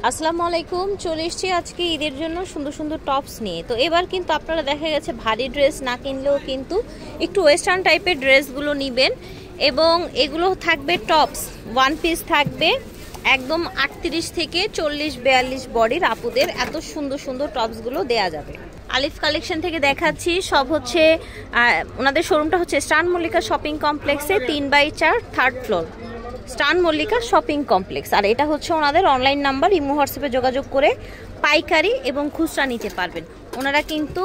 আসসালামু আলাইকুম। চলে এসেছি আজকে ঈদের জন্য সুন্দর সুন্দর টপস নিয়ে। তো এবার কিন্তু আপনারা দেখা গেছে ভারী ড্রেস না কিনলেও কিন্তু একটু ওয়েস্টার্ন টাইপের ড্রেসগুলো নেবেন, এবং এগুলো থাকবে টপস, ওয়ান পিস থাকবে একদম 38 থেকে 40-42 বডির আপুদের এত সুন্দর সুন্দর টপসগুলো দেয়া যাবে। আলিফ কালেকশন থেকে দেখাচ্ছি, সব হচ্ছে ওনাদের শোরুমটা হচ্ছে স্টান মল্লিকা শপিং কমপ্লেক্সে 3/4 থার্ড ফ্লোর, স্টান মল্লিকা শপিং কমপ্লেক্স। আর এটা হচ্ছে ওনাদের অনলাইন নাম্বার, ইমো হোয়াটসঅ্যাপে যোগাযোগ করে পাইকারি এবং খুচরা নিতে পারবেন। ওনারা কিন্তু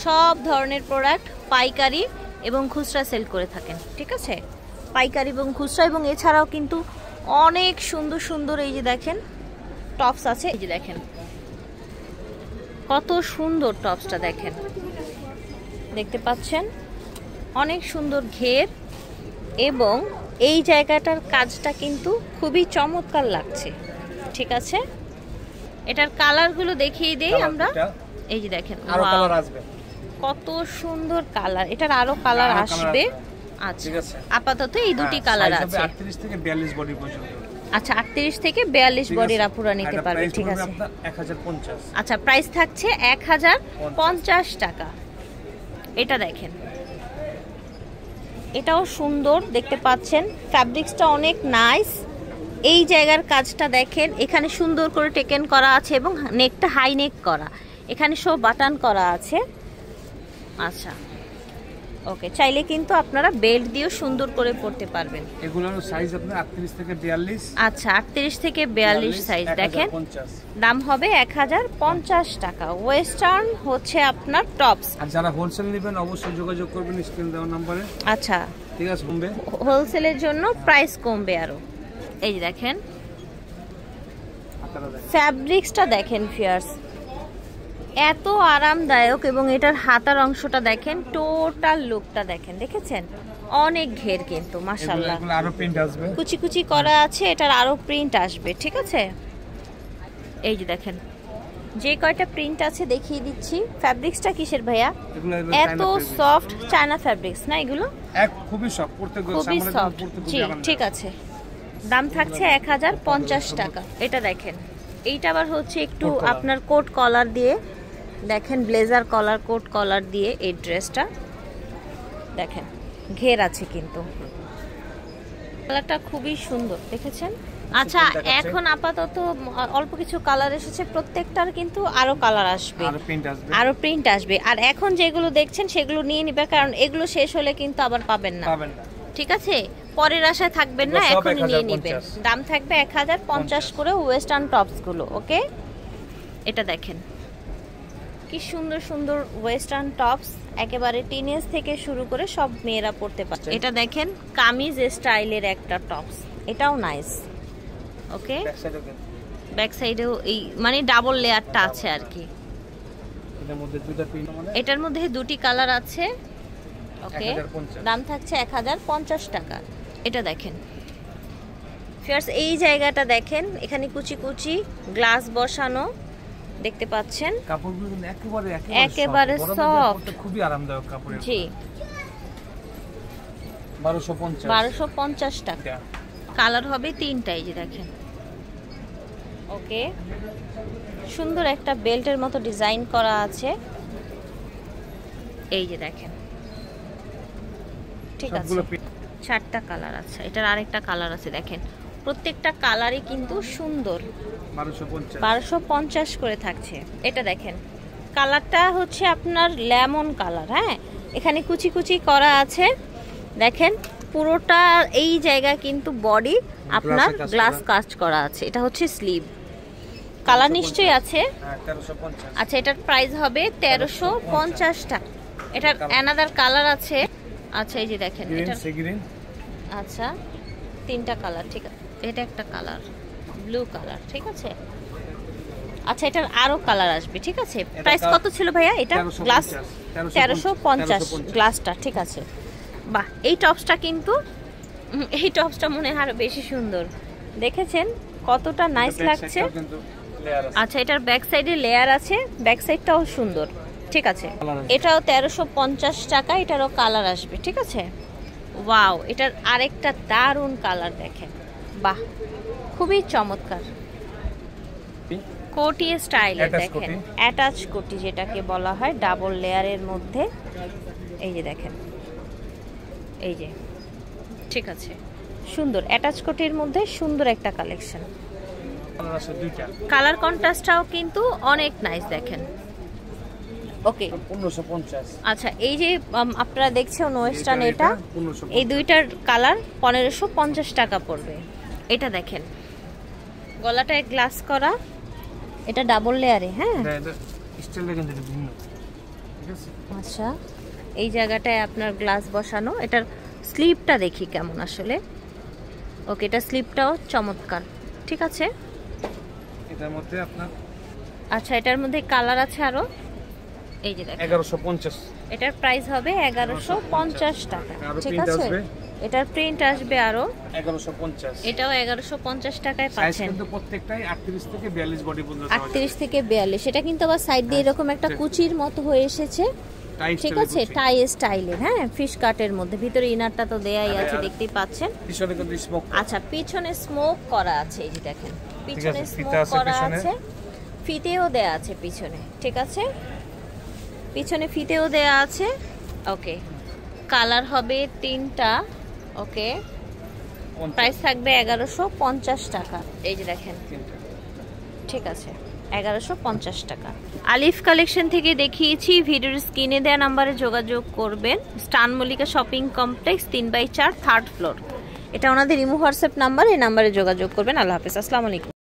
সব ধরনের প্রোডাক্ট পাইকারি এবং খুচরা সেল করে থাকেন, ঠিক আছে, পাইকারি এবং খুচরা। এবং এছাড়াও কিন্তু অনেক সুন্দর সুন্দর এই যে দেখেন টপস আছে, এই যে দেখেন কত সুন্দর টপসটা দেখেন, দেখতে পাচ্ছেন অনেক সুন্দর ঘের, এবং এই জায়গাটার কাজটা কিন্তু খুবই চমৎকার লাগছে, ঠিক আছে। এটার কালারগুলো দেখিয়ে দেই আমরা, এই যে দেখেন কত সুন্দর কালার, এটার আরো কালার আসবে। আচ্ছা, আপাতত এই দুটি কালার আছে, 38 থেকে 42 বডি পর্যন্ত। আচ্ছা, 38 থেকে 42 বডির আপুরা নিতে পারবে, ঠিক আছে। 1050। আচ্ছা, প্রাইস থাকছে 1050 টাকা। এটা দেখেন, এটাও সুন্দর দেখতে পাচ্ছেন, ফ্যাব্রিক্সটা অনেক নাইস। এই জায়গার কাজটা দেখেন, এখানে সুন্দর করে টেকেন করা আছে এবং নেকটা হাই নেক করা, এখানে সব বাটন করা আছে। আচ্ছা, ওকে, চাইলে কিন্তু আপনারা বেল্ট দিয়েও সুন্দর করে পরতে পারবেন। এগুলোর সাইজ আপনার 38 থেকে 42। আচ্ছা, 38 থেকে 42 সাইজ দেখেন, দাম হবে 1050 টাকা। ওয়েস্টার্ন হচ্ছে আপনার টপস। আর যারা হোলসেল নেবেন অবশ্যই যোগাযোগ করবেন স্ক্রিন দেওয়া নম্বরে। আচ্ছা, ঠিক আছে, কমবে, হোলসেলের জন্য প্রাইস কমবে আরো। এই যে দেখেন ফ্যাব্রিক্সটা দেখেন ফিয়ার্স, এত আরামদায়ক, এবং এটার হাতার অংশটা দেখেন, টোটাল লুকটা দেখেন, দেখেছেন অনেক ঘের কিন্তু মাশাআল্লাহ, আরো প্রিন্ট আসবে, কুচি কুচি করা আছে, এটার আরো প্রিন্ট আসবে, ঠিক আছে। এই যে দেখেন যে কয়টা প্রিন্ট আছে দেখিয়ে দিচ্ছি। ফ্যাব্রিক্সটা কিসের ভাইয়া? এত সফট চায়না ফ্যাব্রিক্স না এগুলো, খুবই সফট, খুবই সফট। জি, ঠিক আছে, দাম থাকছে 1050 টাকা। এটা দেখেন, এইটা আবার হচ্ছে একটু আপনার কোট কলার দিয়ে, দেখেন ব্লেজার কলার, কোট কলার দিয়ে এই ড্রেসটা দেখেন, ঘের আছে কিন্তু, কালারটা খুবই সুন্দর, দেখেছেন। আচ্ছা, এখন আপাতত অল্প কিছু কালার এসেছে, প্রত্যেকটার কিন্তু আরো কালার আসবে, আরো প্রিন্ট আসবে। আর এখন যেগুলো দেখছেন সেগুলো নিয়ে নিবে, কারণ এগুলো শেষ হলে কিন্তু আবার পাবেন না, ঠিক আছে, পরের আশায় থাকবেন না, এখনই নিয়ে নিবেন। দাম থাকবে 1050 করে ওয়েস্টার্ন টপস গুলো, ওকে। এটা দেখেন কি সুন্দর সুন্দর ওয়েস্টার্ন টপস, একেবারে টিনেজ থেকে শুরু করে সব মেয়েরা পরতে পারে। এটা দেখেন কামিজ স্টাইলের একটা টপস, এটাও নাইস, ওকে। ব্যাক সাইডেও এই মানে ডাবল লেয়ারটা আছে আর কি, এটার মধ্যে দুটি কালার আছে, ওকে। দাম থাকছে 1050 টাকা। এটা দেখেন ফিয়ার্স, এই জায়গাটা দেখেন, এখানে কুচি কুচি গ্লাস বসানো, দেখতে পাচ্ছেন কাপড়গুলো একেবারে সফট, খুবই আরামদায়ক কাপড়। জি, 1250 টাকা। কালার হবে তিনটা, এই যে দেখেন, ওকে। সুন্দর একটা বেল্টের মতো ডিজাইন করা আছে, এই যে দেখেন, ঠিক আছে, 4টা কালার আছে। এটার আরেকটা কালার আছে, দেখেন প্রত্যেকটা কালারই কিন্তু সুন্দর, 1250 করে থাকছে। এটা দেখেন, কালারটা হচ্ছে আপনার লেমন কালার, হ্যাঁ, এখানে কুচি কুচি করা আছে, দেখেন পুরোটা এই জায়গা কিন্তু বডি আপনার গ্লাস কাস্ট করা আছে। এটা হচ্ছে স্লিভ, কালার নিশ্চয়ই আছে। আচ্ছা, এটার প্রাইস হবে 1350 টাকা। এটার অ্যানাদার কালার আছে, আচ্ছা এই যে দেখেন, এটা আচ্ছা 3টা কালার, ঠিক আছে, এটা একটা কালার ব্লু কালার, ঠিক আছে। আচ্ছা, এটার আরো কালার আসবে, ঠিক আছে। প্রাইস কত ছিল ভাইয়া? এটা গ্লাস 1350 গ্লাসটা, ঠিক আছে। বাহ, এই টপসটা কিন্তু, এই টপসটা মনে হয় আরো বেশি সুন্দর, দেখেছেন কতটা নাইস লাগছে। আচ্ছা, এটার ব্যাক সাইডে লেয়ার আছে, ব্যাক সাইডটাও সুন্দর, ঠিক আছে। এটাও 1350 টাকা, এটারও কালার আসবে, ঠিক আছে। ওয়াও, এটার আরেকটা দারুণ কালার দেখেন, বাহ খুবই চমৎকার। কোটি, কোটি স্টাইলে Attach দেখেন, কোটি। অ্যাটাচ কোটি যেটাকে বলা হয়, ডাবল লেয়ারের মধ্যে। এই যে দেখেন, এই যে, ঠিক আছে, সুন্দর অ্যাটাচ কোটির মধ্যে সুন্দর একটা কালেকশন। কালার আছে দুইটা, কালার কন্ট্রাস্টটাও কিন্তু অনেক নাইস দেখেন। ওকে, 1550। আচ্ছা, এই যে আপনারা দেখছেন ওয়েস্টার্ন, এটা এটা 1550 এই দুইটার কালার 1550 টাকা পড়বে। এটা দেখেন, গলাটায় গ্লাস করা, এটা ডাবল লেয়ারে। হ্যাঁ, স্টাইলটা কিন্তু ভিন্ন, ঠিক আছে। আচ্ছা, এই জায়গাটায় আপনার গ্লাস বসানো। এটার স্লিপটা দেখি কেমন আসলে। ওকে, এটা স্লিপটাও চমৎকার, ঠিক আছে। এটার মধ্যে আপনার আচ্ছা, এটার মধ্যে কালার আছে আরো। এই যে দেখেন, 1150। এটার প্রাইস হবে 1150 টাকা, আরো ঠিক print আছে। আসবে। এটার প্রিন্ট আসবে আরো, 1150। এটাও 1150 টাকায় সাইজ পাচ্ছেন। কিন্তু প্রত্যেকটাই 38 থেকে 42 বডি পর্যন্ত পাওয়া যাবে। 38 থেকে 42। এটা কিন্তু আবার সাইড দিয়ে এরকম একটা কুচির মতো হয়ে এসেছে, টাই ঠিক আছে, টাই স্টাইলের। হ্যাঁ, ফিশ কাটের মধ্যে, ভিতরে ইনারটা তো দেয়াই আছে, দেখতেই পাচ্ছেন। পিছনে কিন্তু স্মোক। আচ্ছা, পিছনে স্মোক করা আছে, এই যে দেখেন, পিছনে আছে, স্মোক ফিতা আছে করা পিছনে। আছে, ফিতেও দেয়া আছে পিছনে, ঠিক আছে, পিছনে ফিতেও দেয়া আছে। ওকে, কালার হবে 3টা। ওকে, প্রাইস থাকবে 1150 টাকা। এই যে দেখেন, ঠিক আছে, 1150 টাকা। আলিফ কালেকশন থেকে দেখিয়েছি, ভিডিওর স্ক্রিনে দেওয়া নাম্বারে যোগাযোগ করবেন। স্টান Mallika shopping complex 3/4, 3rd floor. এটা ওনাদের ইমো হোয়াটসঅ্যাপ নাম্বার, এই নাম্বারে যোগাযোগ করবেন। আল্লাহ হাফেজ, আসসালামু আলাইকুম।